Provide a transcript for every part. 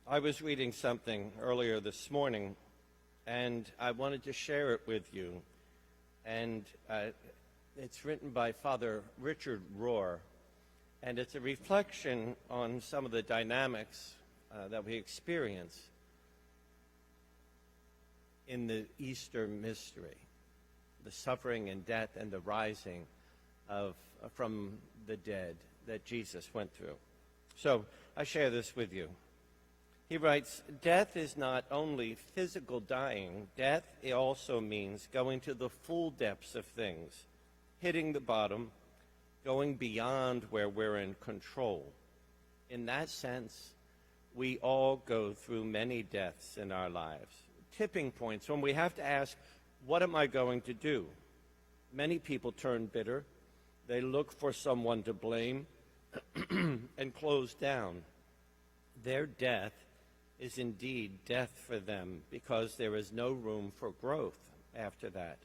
I was reading something earlier this morning, and I wanted to share it with you. And it's written by Father Richard Rohr, and it's a reflection on some of the dynamics that we experience in the Easter mystery, the suffering and death and the rising from the dead that Jesus went through. So I share this with you. He writes, "Death is not only physical dying. Death also means going to the full depths of things, hitting the bottom, going beyond where we're in control. In that sense, we all go through many deaths in our lives, tipping points when we have to ask, what am I going to do? Many people turn bitter. They look for someone to blame and close down. Their death is indeed death for them because there is no room for growth after that.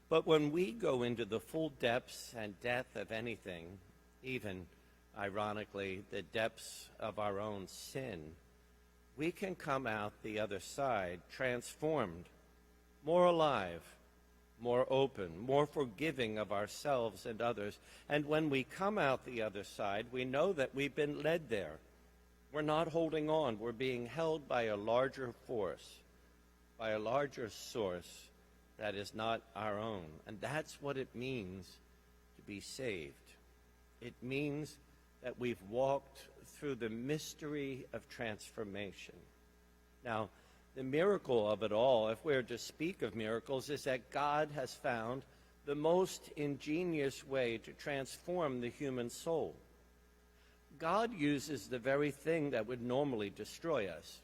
But when we go into the full depths and death of anything, even, ironically, the depths of our own sin, we can come out the other side transformed, more alive, more open, more forgiving of ourselves and others. And when we come out the other side, we know that we've been led there. We're not holding on. We're being held by a larger force, by a larger source that is not our own. And that's what it means to be saved. It means that we've walked through the mystery of transformation. Now, the miracle of it all, if we're to speak of miracles, is that God has found the most ingenious way to transform the human soul. God uses the very thing that would normally destroy us,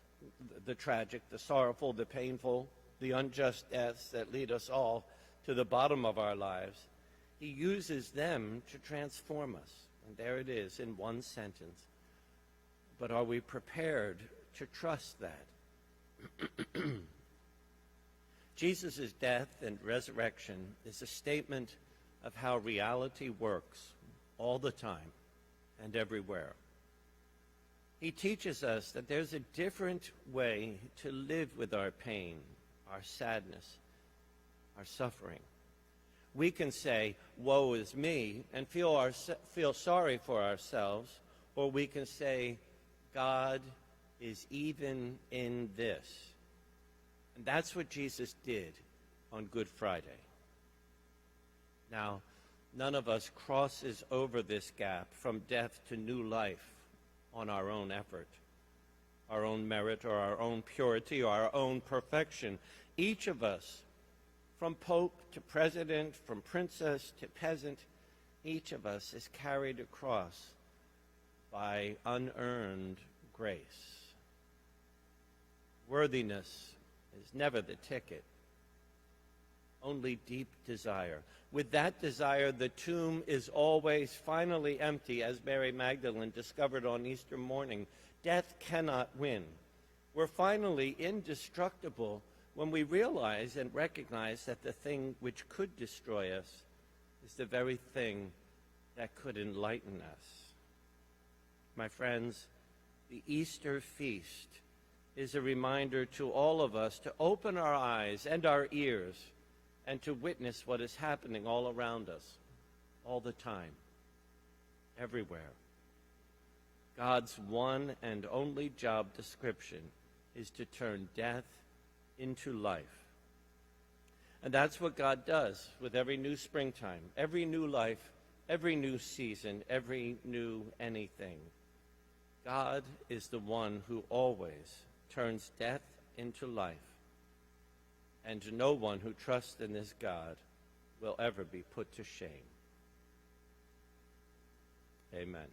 the tragic, the sorrowful, the painful, the unjust deaths that lead us all to the bottom of our lives. He uses them to transform us. And there it is in one sentence. But are we prepared to trust that? Jesus' death and resurrection is a statement of how reality works all the time and everywhere. He teaches us that there's a different way to live with our pain, our sadness, our suffering. We can say, woe is me, and feel sorry for ourselves, or we can say, God is even in this. And that's what Jesus did on Good Friday. Now, none of us crosses over this gap from death to new life on our own effort, our own merit, or our own purity, or our own perfection. Each of us, from pope to president, from princess to peasant, each of us is carried across by unearned grace. Worthiness is never the ticket, only deep desire. With that desire, the tomb is always finally empty, as Mary Magdalene discovered on Easter morning. Death cannot win. We're finally indestructible when we realize and recognize that the thing which could destroy us is the very thing that could enlighten us. My friends, the Easter feast is a reminder to all of us to open our eyes and our ears and to witness what is happening all around us, all the time, everywhere. God's one and only job description is to turn death into life. And that's what God does with every new springtime, every new life, every new season, every new anything. God is the one who always turns death into life. And no one who trusts in this God will ever be put to shame. Amen.